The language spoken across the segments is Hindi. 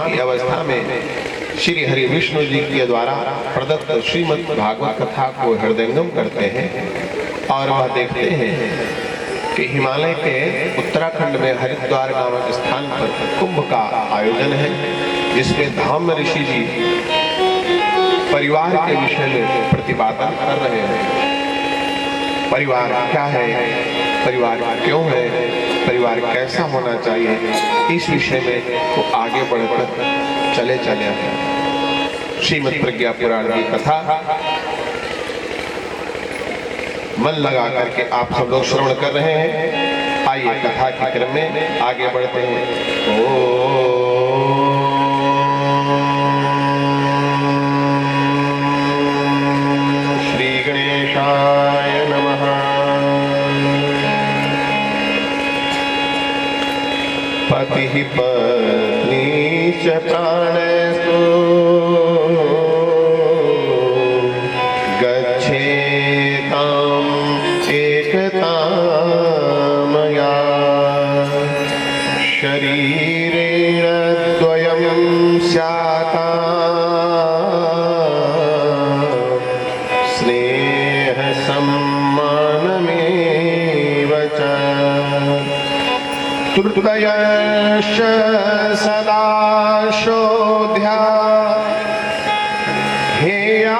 की अवस्था में श्री हरि विष्णु जी के द्वारा प्रदत्त श्रीमद् भागवत कथा को हृदयंगम करते हैं और वह देखते हैं कि हिमालय के उत्तराखंड में हरिद्वार नामक स्थान पर कुंभ का आयोजन है, जिसमें धाम ऋषि जी परिवार के विषय में प्रतिपादन कर रहे हैं। परिवार क्या है, परिवार क्यों है, परिवार कैसा होना चाहिए, इस विषय में वो आगे बढ़कर चले श्रीमद् प्रज्ञा पुराण की कथा मन लगा करके आप सब लोग श्रवण कर रहे हैं। आइए कथा के क्रम में आगे बढ़ते हैं। श्री गणेशाय नमः। पति पत्नी च प्राणस्तु शरीरेण द्वयं स्याता स्नेह सम्मानमेव च तृतीयश्च सदा शोध्या हेया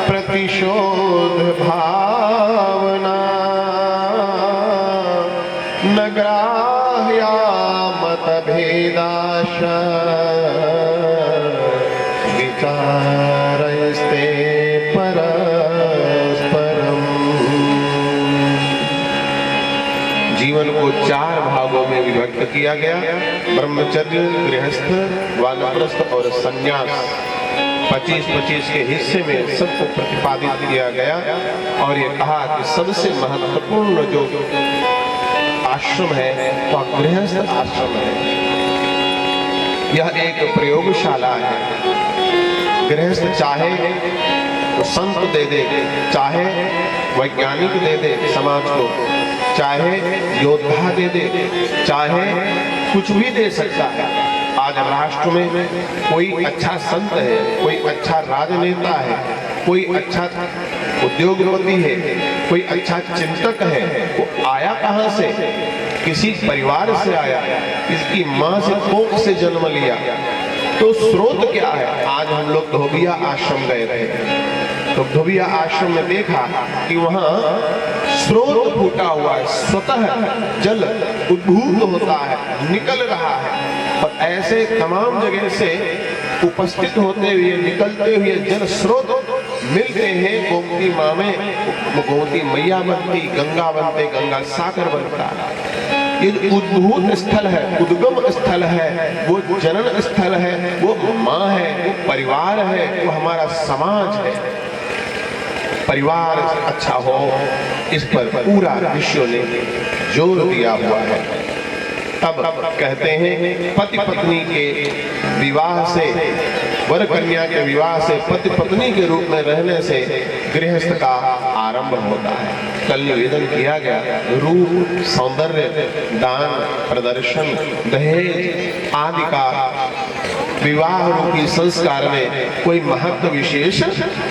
प्रतिशोध भावना न ग्राह्या मतभेदाश विचारस्ते परस्परम। जीवन को 4 भागों में विभक्त किया गया, ब्रह्मचर्य, गृहस्थ, वानप्रस्थ और संन्यास। 25-25 के हिस्से में सबको प्रतिपादित किया गया और ये कहा कि सबसे महत्वपूर्ण जो आश्रम है वह गृहस्थ आश्रम है। यह एक प्रयोगशाला है। गृहस्थ चाहे तो संत दे दे, चाहे वैज्ञानिक दे दे समाज को, चाहे योद्धा दे दे, चाहे कुछ भी दे सकता है। आज राष्ट्र में कोई अच्छा संत है, कोई अच्छा राजनेता है, कोई अच्छा उद्योगपति है, कोई अच्छा चिंतक है, वो आया कहां से? किसी परिवार से आया, इसकी मां से कोख से जन्म लिया। तो स्रोत क्या है? आज हम लोग धोबिया आश्रम गए थे, तो धोबिया आश्रम में देखा कि वहां स्रोत फूटा हुआ है, स्वतः जल उद्भूत होता है, निकल रहा है। और ऐसे तमाम जगह से उपस्थित होते हुए निकलते हुए जल स्रोत मिलते हैं। गोमती माँ में गोमती मैया बनती, गंगा बनते, गंगा सागर बनता है। ये उद्भूत स्थल है, उद्गम स्थल है, वो जनन स्थल है, वो माँ है, वो परिवार है, वो हमारा समाज है। परिवार अच्छा हो, इस पर पूरा विश्व ने जोर दिया हुआ है। तब कहते हैं पति पत्नी के विवाह से, वर कन्या के विवाह से, पति पत्नी के रूप में रहने से गृहस्थ का आरंभ होता है। कल निवेदन किया गया, रूप, सौंदर्य, दान, प्रदर्शन, दहेज आदि का विवाह रूपी संस्कार में कोई महत्व विशेष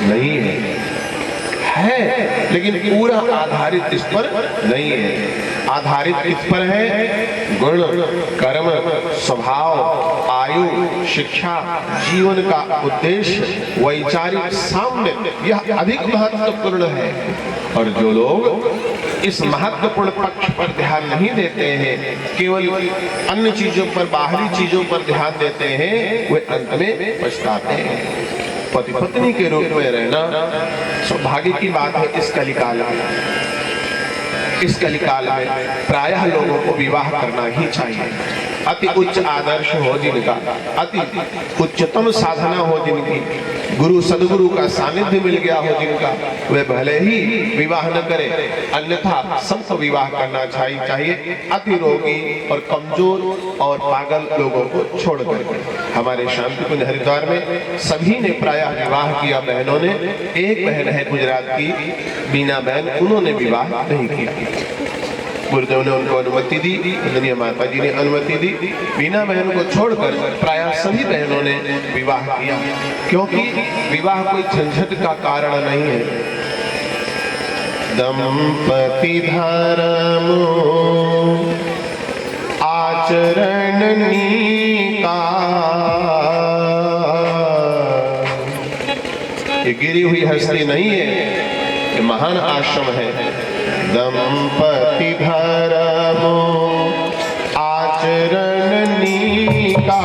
नहीं है, लेकिन पूरा आधारित इस पर नहीं है। आधारित किस पर है? गुण, कर्म, स्वभाव, आयु, शिक्षा, जीवन का उद्देश्य, वैचारिक साम्य, यह अधिक महत्वपूर्ण है। और जो लोग इस महत्वपूर्ण पक्ष पर ध्यान नहीं देते हैं, केवल अन्य चीजों पर, बाहरी चीजों पर ध्यान देते हैं, वे अंत में पछताते हैं। पति पत्नी के रूप में रहना सौभाग्य की बात है। इस कलिकाल में प्रायः लोगों को विवाह करना ही चाहिए। अति उच्च आदर्श हो जिनका, अति उच्चतम साधना हो जिनकी, गुरु सदगुरु का सानिध्य मिल गया हो जिनका, वे भले ही विवाह न करे, अन्यथा सबको विवाह करना चाहिए। अति रोगी और कमजोर और पागल लोगों को छोड़कर। हमारे शांति कुंज हरिद्वार में सभी ने प्रायः विवाह किया। बहनों ने, एक बहन है गुजरात की बीना बहन, उन्होंने विवाह नहीं किया। गुरुदेव ने उनको अनुमति दी, वंदनीय माता जी ने अनुमति दी। बीना बहन को छोड़कर प्रायः सभी बहनों ने विवाह किया, क्योंकि विवाह कोई झंझट का कारण नहीं है। दंपति धर्म आचरण का, ये गिरी हुई हस्ती नहीं है, ये महान आश्रम है। दंपति धर्म आचरण का,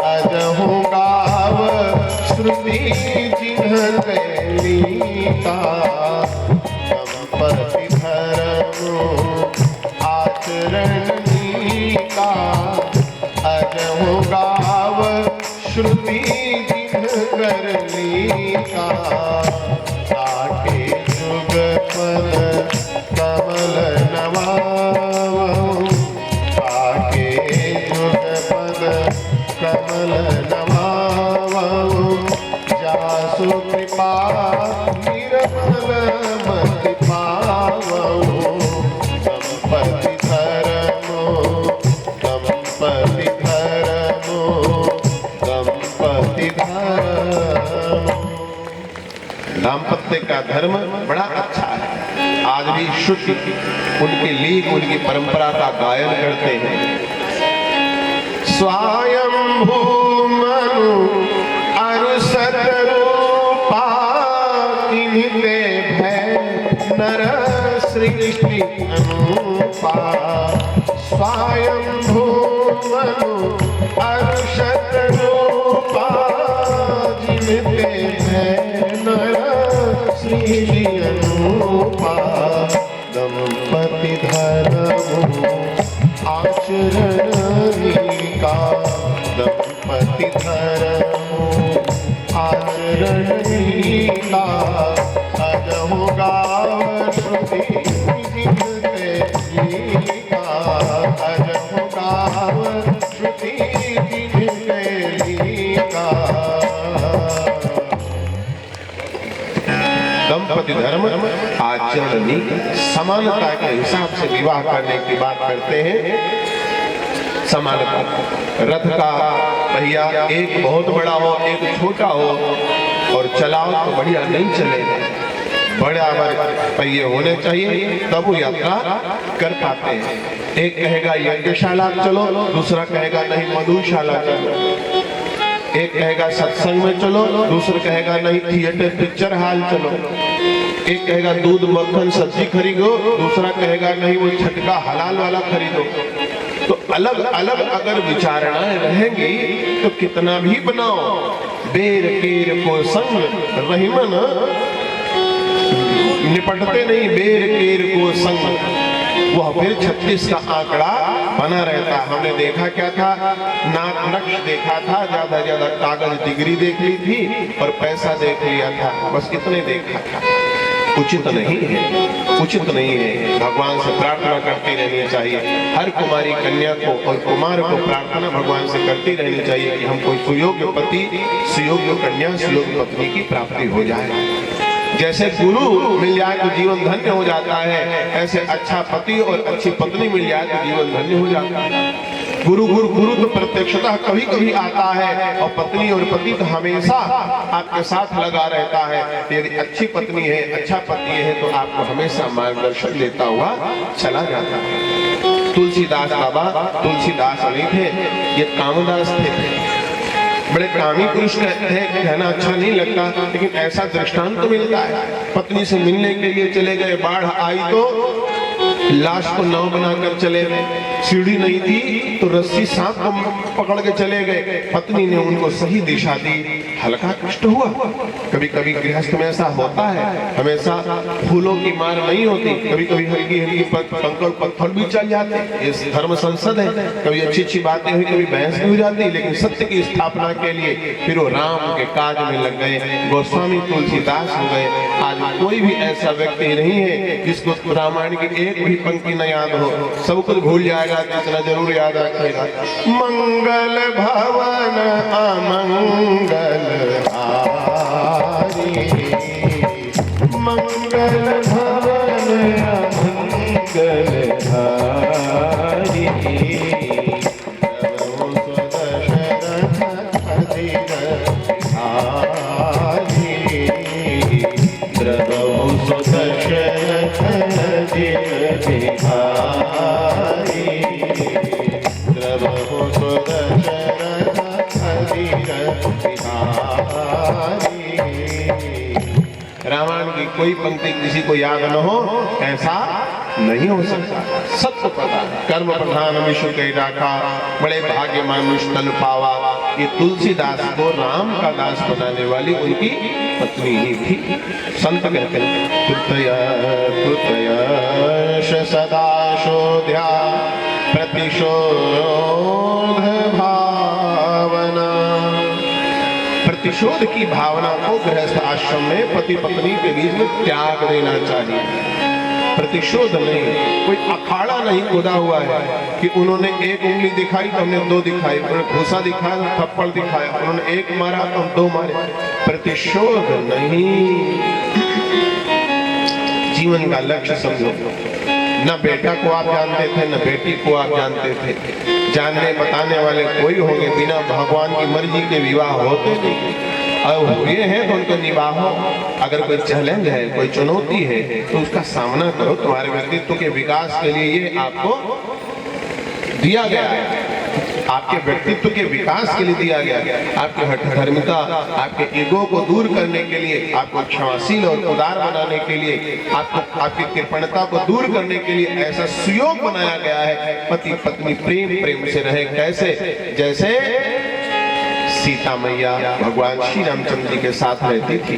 अजहु गाव श्रुति जिन्ह कैलिका। दंपति धर्म आचरण का, अजहु गाव श्रुति जिन्ह कैलिका। कमल नवावहु, आके जुगपद कमल नवावहु। जासु कृपा निर्मल मति पावहु। दंपति धर्मो, दंपति धर्मो, दंपति धर्म। दाम्पत्य का धर्म बड़ा अच्छा है। आज भी शुद्ध उनके लीग, उनकी परंपरा का गायन करते हैं। स्वयंभू मनु अरु सतरूपा, इन्हीं भय नर सृष्टि अनुपा। स्वयंभू मनु अरु सतरूपा, जिन्हीं भय नर सृष्टि अनुपा। दंपति धर्म आचरण का, दंपति धर्म आचरण का। अजहु गाव श्रुति जिन्ह कैलिका। अजहु गाव श्रुति जिन्ह कैलिका। दंपति धर्म आचरण, समानता के हिसाब से विवाह करने की बात करते हैं। समानता, रथ का पहिया एक बहुत बड़ा हो, एक छोटा हो, और चलाओ तो बढ़िया नहीं चलेगा। बराबर पहिए होने चाहिए, तब वो यात्रा कर पाते हैं। एक कहेगा यज्ञशाला चलो, दूसरा कहेगा नहीं मधुशाला चलो। एक कहेगा सत्संग में चलो, दूसरा कहेगा नहीं थिएटर पिक्चर हॉल चलो। एक कहेगा दूध मक्खन सब्जी खरीदो, दूसरा कहेगा नहीं वो छटका हलाल वाला खरीदो। तो अलग अलग अगर विचारणाएं रहेंगी तो कितना भी बनाओ, बेर केर को संग रहीमन निपटते नहीं। बेर केर को संग, वह फिर 36 का आंकड़ा बना रहता। हमने देखा क्या था, नाक नक्श देखा था, ज्यादा ज्यादा कागज डिग्री देख ली थी और पैसा देख लिया था, बस इतने देखा था। उचित नहीं है, उचित नहीं है। भगवान से प्रार्थना करती रहनी चाहिए। हर कुमारी कन्या को और कुमार को प्रार्थना भगवान से करती रहनी चाहिए कि हमको सुयोग्य पति, सुयोग्य कन्या, सुयोग्य पत्नी की प्राप्ति हो जाए। जैसे गुरु मिल जाए तो जीवन धन्य हो जाता है, ऐसे अच्छा पति और अच्छी पत्नी मिल जाए तो जीवन धन्य हो जाता है। गुरु गुरु गुरु तो प्रत्यक्षतः कभी कभी आता है, और पत्नी और पति तो हमेशा आपके साथ लगा रहता है। यदि अच्छी पत्नी है, अच्छा पति है, तो आपको हमेशा मार्गदर्शन देता हुआ चला जाता है। तुलसीदास बाबा, तुलसीदास नहीं थे, ये कामदास थे। बड़े कामी पुरुष कहना अच्छा नहीं लगता, लेकिन ऐसा दृष्टांत तो मिलता है। पत्नी से मिलने के लिए चले गए, बाढ़ आई तो लाश को नाव बनाकर चले गए। सीढ़ी नहीं थी तो रस्सी सांप को पकड़ के चले गए। पत्नी ने उनको सही दिशा दी, हल्का कष्ट हुआ। कभी कभी गृहस्थ में ऐसा होता है, हमेशा फूलों की मार नहीं होती, कभी कभी हल्की हल्की कंकड़ पत्थर भी चल जाते। ये धर्म संसद है, कभी अच्छी अच्छी बातें हुई, कभी बहस भी हो जाती, लेकिन सत्य की स्थापना के लिए फिर वो राम के काज में लग गए। गोस्वामी तुलसीदास हो गए। आज कोई भी ऐसा व्यक्ति नहीं है जिसको रामायण की एक भी पंक्ति न याद हो। सब कुछ भूल जाएगा, इतना जरूर याद रखेगा। मंगल भवन अमंगल हारी, मंगल भवन अमंगल कोई पंक्ति किसी को याद न हो, ऐसा नहीं हो सकता। सबको पता है कर्म प्रधान विश्व कही राखा, बड़े भाग्य मानुष तन पावा। ये तुलसीदास को राम का दास बनाने वाली उनकी पत्नी ही थी। संत कहते हैं कृतया कृतयश सदा शोध्या प्रतिशोध भावना। प्रतिशोध की भावना को गृहस्थ आश्रम में पति पत्नी के बीच में त्याग देना चाहिए। प्रतिशोध नहीं, कोई अखाड़ा नहीं खुदा हुआ है कि उन्होंने एक उंगली दिखाई तो हमने दो दिखाई, उन्होंने घूसा दिखाया तो थप्पड़ दिखाया, उन्होंने एक मारा तो हम दो मारे। प्रतिशोध नहीं। जीवन का लक्ष्य समझो। न बेटा को आप जानते थे, न बेटी को आप जानते थे। जानने बताने वाले कोई होंगे, बिना भगवान की मर्जी के विवाह होते नहीं। और हुए हैं तो उनको निभाओ। अगर कोई चैलेंज है, कोई चुनौती है तो उसका सामना करो। तुम्हारे व्यक्तित्व के विकास के लिए ये आपको दिया गया है, आपके व्यक्तित्व के विकास के लिए दिया गया है। आपकी हठधर्मिता, आपके ईगो को दूर करने के लिए, आपको क्षमाशील और उदार बनाने के लिए, आपको आपकी कृपणता को दूर करने के लिए ऐसा सुयोग बनाया गया है। पति पत्नी प्रेम प्रेम से रहे। कैसे? जैसे सीता मैया भगवान श्री रामचंद्र जी के साथ रहती थी।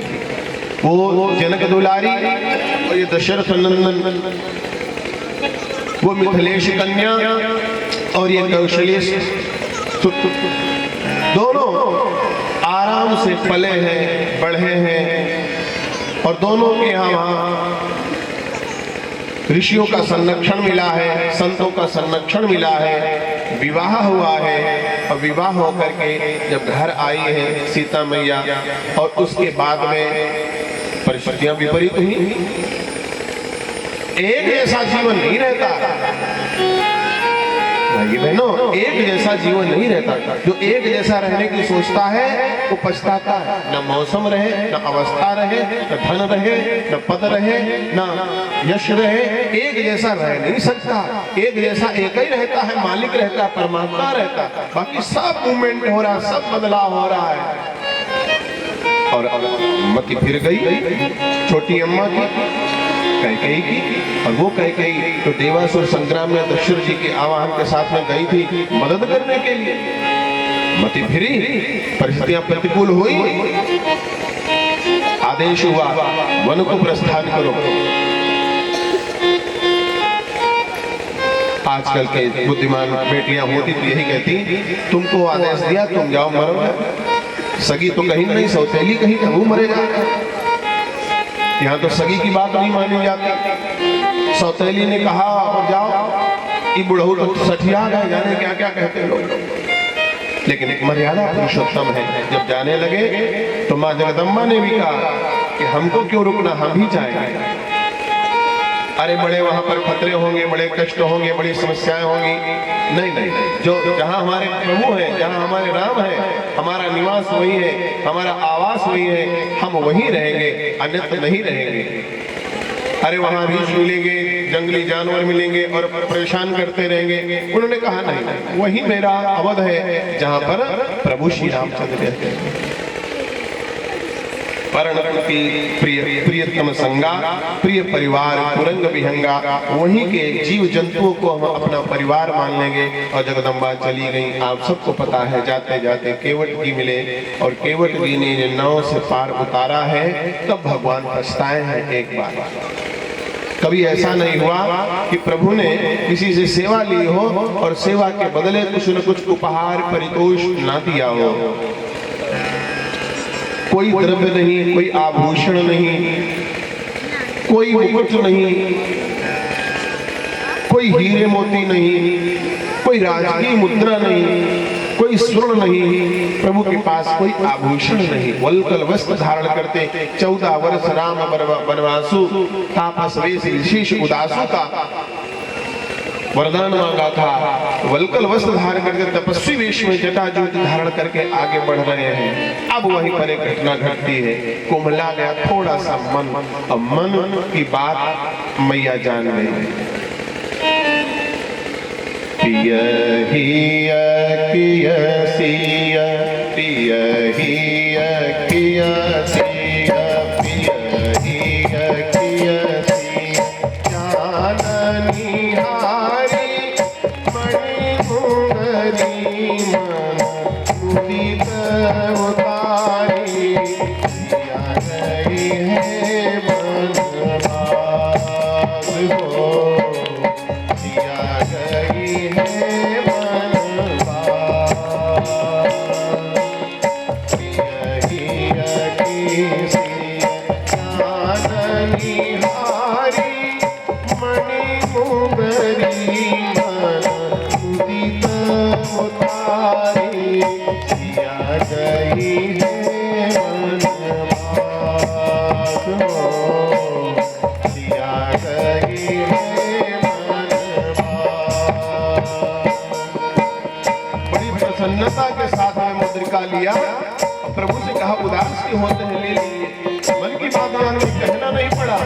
वो जनक दुलारी और ये दशरथ नंदन, वो मिथिलेश कन्या और ये कौशलेश, दोनों आराम से पले हैं, बढ़े हैं और दोनों के यहाँ ऋषियों का संरक्षण मिला है, संतों का संरक्षण मिला है, विवाह हुआ है। और विवाह होकर के जब घर आई है सीता मैया और उसके बाद में परिस्थितियां विपरीत हुई। एक जैसा जीवन नहीं रहता भाई बहनों, एक जैसा जीवन नहीं रहता। जो एक जैसा रहने की सोचता है वो पछताता है। न मौसम रहे, न अवस्था रहे, न धन रहे, न पद रहे, न यश रहे, एक जैसा रह नहीं सकता। एक जैसा एक ही रहता है, मालिक रहता है, परमात्मा रहता है। बाकी सब मूवमेंट हो रहा है, सब बदलाव हो रहा है। और मति फिर गई छोटी अम्मा की, कैकेयी की। और वो कैकेयी तो देवासुर संग्राम में दशरथ जी के आवाहन के साथ में गई थी मदद करने के लिए। मति फिरी, परिस्थितियां प्रतिकूल हुई, आदेश हुआ वन को प्रस्थान करो। आजकल के बुद्धिमान बेटियां होती तो यही कहती, तुमको आदेश दिया तुम जाओ मरो। सगी तो कहीं नहीं, सौतेली कहीं, वो मरेगा। यहाँ तो सगी की बात नहीं मानी जाती। सौतेली ने कहा और जाओ, ये बुढ़ऊ तो सठिया गए, जाने क्या क्या कहते लोग। लेकिन एक मर्यादा पुरुषोत्तम है। जब जाने लगे तो माँ जगदम्बा ने भी कहा कि हमको क्यों रुकना, हम भी जाएंगे। अरे बड़े वहां पर खतरे होंगे, बड़े कष्ट होंगे, बड़ी समस्याएं होंगी। नहीं नहीं, जो जहां हमारे प्रभु हैं, जहां हमारे राम है, हमारा निवास वही है, हमारा आवास वही है, हम वहीं रहेंगे, अन्यत्र नहीं रहेंगे। अरे वहां रीछ मिलेंगे, जंगली जानवर मिलेंगे और परेशान करते रहेंगे। उन्होंने कहा नहीं, वही मेरा अवध है जहां पर प्रभु श्री रामचंद्र रहते हैं। परण की प्रियतम संगा, प्रिय परिवार कुरंग विहंगा, वहीं के जीव जंतुओं को हम अपना परिवार मान लेंगे। और जगदम्बा चली गई। आप सबको पता है, जाते जाते केवट जी मिले और केवट जी ने नाव से पार उतारा है। तब भगवान पछताए हैं एक बार। कभी ऐसा नहीं हुआ कि प्रभु ने किसी से सेवा ली हो और सेवा के बदले कुछ न कुछ उपहार परितोष ना दिया हो। कोई द्रव्य नहीं, कोई आभूषण नहीं, कोई मुकुट नहीं, कोई हीरे मोती नहीं, कोई राजकीय मुद्रा नहीं, कोई स्वर्ण नहीं। प्रभु के पास कोई आभूषण नहीं। वल्कल वस्त्र धारण करते 14 वर्ष राम वनवासु, तापस वेश विशेष उदासु का वरदान मांगा था। वल्कल वस्त्र धारण करके तपस्वी वेश में जटाजूट धारण करके आगे बढ़ रहे हैं। अब वहीं पर एक घटना घटती है। कुम्हला गया थोड़ा सा मन, और मन की बात मैया जान गई। पिया हिया किया सिया, पिया हिया किया सिया, पिया हिया उतारी सिया गई है बनवास हो, सिया गई है बनवास। पियहिया की चांदनी हारी मणि मुंदरी मन उदित उतारी सिया गई है बनवास हो, सिया गई है बनवास। बड़ी प्रसन्नता के साथ में मुद्रिका लिया, प्रभु से कहा उदास क्यों होते हैं, ले लीजिए। मन की बात ध्यान में कहना नहीं पड़ा।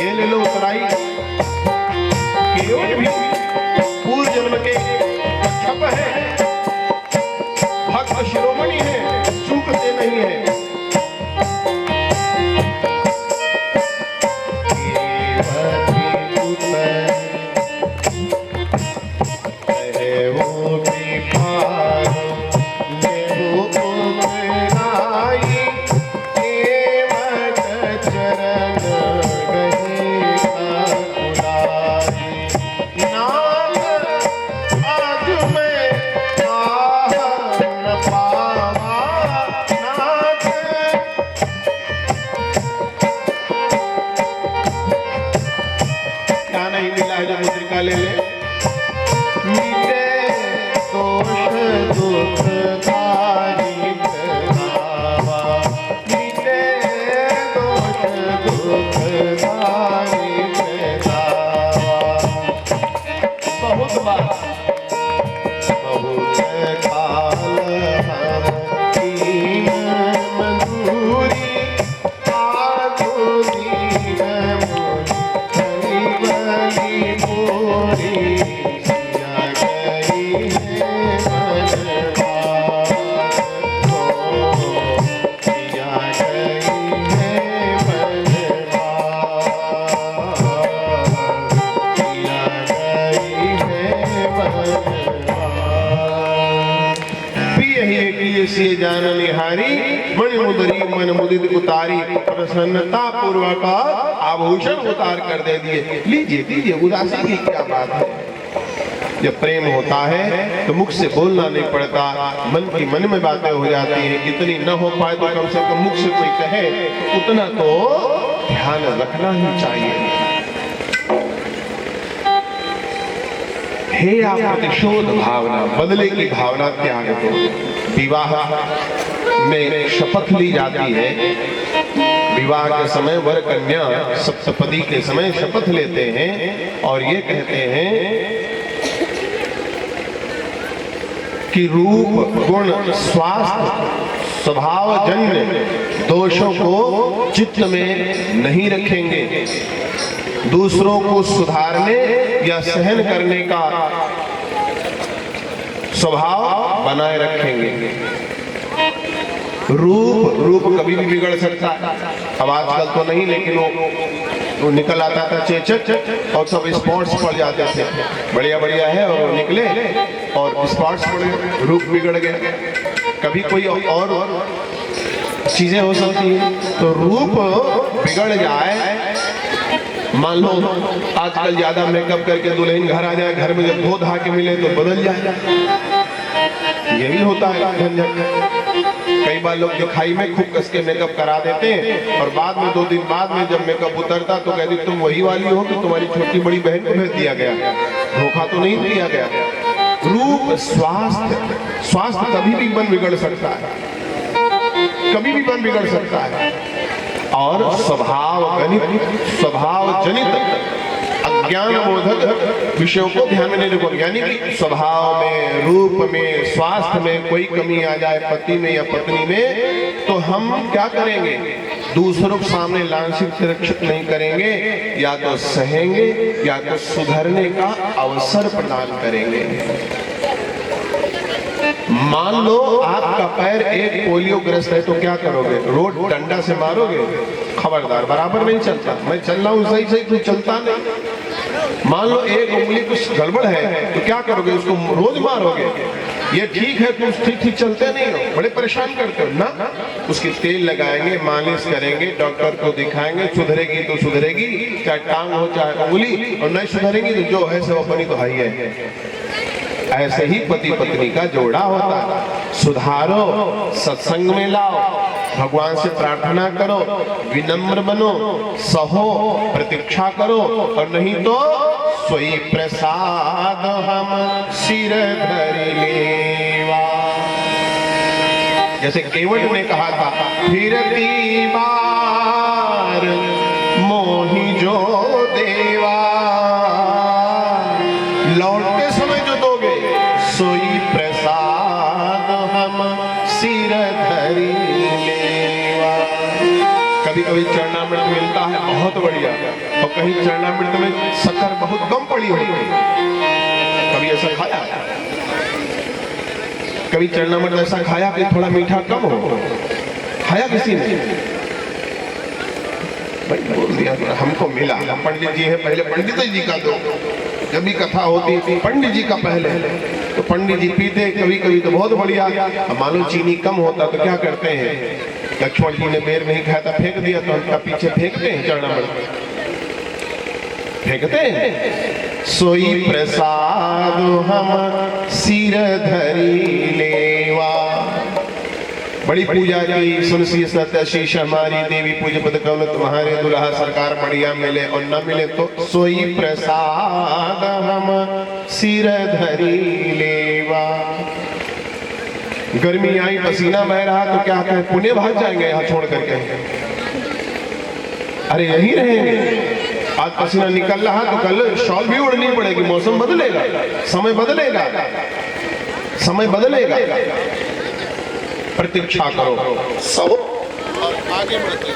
ये ले लो उतराई, केवल भी पूर्व जन्म के छप है, भक्त शिरोमणि है, चूकते नहीं है। मुद्रिका ले ले। मीटे दोष दुख तारीफ गावा, मीटे दोष दुख तारीफ गावा। बहुत बार बहुत काल हम दीन मंजूरी आगो दीन सिय जान निहारी मणि मुदरी मन मुदित उतारी, प्रसन्नता पूर्वक आभूषण उतार कर दे दिए। लीजिए दीजिए, उदासी की क्या बात है। जब प्रेम होता है तो मुख से बोलना नहीं पड़ता, मन की मन में बातें हो जाती हैं। इतनी न हो पाए तो कम से कम मुख से कोई कहे, उतना तो ध्यान रखना ही चाहिए। हे आप प्रतिशोध भावना, बदले की भावना त्याग दो। विवाह में शपथ ली जाती है। विवाह के समय वर कन्या सप्तपदी के समय शपथ लेते हैं और ये कहते हैं कि रूप गुण स्वास्थ्य स्वभावजन्य दोषों को चित्त में नहीं रखेंगे, दूसरों को सुधारने या सहन करने का स्वभाव बनाए रखेंगे। रूप कभी भी बिगड़ सकता है। अब आजकल तो नहीं, लेकिन वो निकल आता था चेचक और सब स्पॉट्स पड़ जाते थे। बढ़िया बढ़िया है और वो निकले और स्पॉट्स पड़ गए, रूप बिगड़ गया। कभी कोई और चीजें हो सकती है, तो रूप बिगड़ जाए। मान लो आजकल ज्यादा मेकअप करके दुल्हन घर आ जाए, घर में जब धो धा के मिले तो बदल जाए। ये भी होता है झंझट। कई बार लोग दिखाई में खूब कस के मेकअप करा देते हैं और बाद में 2 दिन बाद में जब मेकअप उतरता तो कहती तुम वही वाली हो कि तुम्हारी छोटी बड़ी बहन को भेज दिया गया, धोखा तो नहीं दिया गया। रूप स्वास्थ्य कभी भी मन बिगड़ सकता है, कभी भी मन बिगड़ सकता है। और स्वभाव जनित अज्ञान बोधक विषयों को ध्यान में नहीं रखोगे, यानी कि स्वभाव में, रूप में, स्वास्थ्य में कोई कमी आ जाए पति में या पत्नी में, तो हम क्या करेंगे? दूसरों के सामने लांछित सुरक्षित नहीं करेंगे, या तो सहेंगे या तो सुधरने का अवसर प्रदान करेंगे। मान लो आपका पैर एक पोलियो ग्रस्त है तो क्या करोगे? रोड डंडा से मारोगे? खबरदार, बराबर नहीं चलता, मैं चल रहा हूं सही सही, तू चलता नहीं। मान लो एक उंगली कुछ गड़बड़ है तो क्या करोगे? उसको रोज मारोगे? ये ठीक है, तुम ठीक ठीक चलते नहीं हो, बड़े परेशान करते हो ना। उसकी तेल लगाएंगे, मालिश करेंगे, डॉक्टर को दिखाएंगे, सुधरेगी तो सुधरेगी, चाहे टांग हो चाहे उंगली, और नहीं सुधरेगी तो जो है सब अपनी तो है ही है। ऐसे ही पति पत्नी का जोड़ा होता है। सुधारो, सत्संग में लाओ, भगवान से प्रार्थना करो, विनम्र बनो, सहो, प्रतीक्षा करो, और नहीं तो सोई प्रसाद हम सिर धरि लेवा। जैसे केवट ने कहा था, फिरती बार मोहि जो देवा, लौटते समय जो दोगे सोई प्रसाद हम सिर धरि लेवा। कभी कभी चरणामृत मिलता है बहुत बढ़िया, और कहीं चरणामृत में शक्कर बहुत कम पड़ी होती है। कभी ऐसा खाया? कभी चरणामृत ऐसा खाया कि थोड़ा मीठा कम हो? खाया किसी ने? भाई बोल दिया, हमको मिला, पंडित जी है, पहले पंडित जी का दो। जब भी कथा होती थी पंडित जी का पहले, तो पंडित जी पीते, कभी कभी तो बहुत बढ़िया। मान लो चीनी कम होता तो क्या करते हैं? लक्ष्मण जी ने बेर नहीं खाया था, फेंक दिया, तो उनका पीछे फेंकते हैं, चरणामृत फेंकते हैं। सोई प्रसाद हम सिर धरि लेवा। बड़ी पूजा की, सुनसी सत्य शीश हमारी देवी, पूज पद कमल तुम्हारे दुल्हा, सरकार बढ़िया मिले और न मिले तो सोई प्रसाद हम सिर धरि लेवा। गर्मी आई, पसीना बह रहा, तो क्या कहें? पुणे भाग जाएंगे यहाँ छोड़ करके? अरे यहीं रहेंगे। आज पसीना निकल रहा तो कल शॉल भी उड़नी पड़ेगी, मौसम बदलेगा, समय बदलेगा, समय बदलेगा। प्रतीक्षा करो, सहो और आगे बढ़ते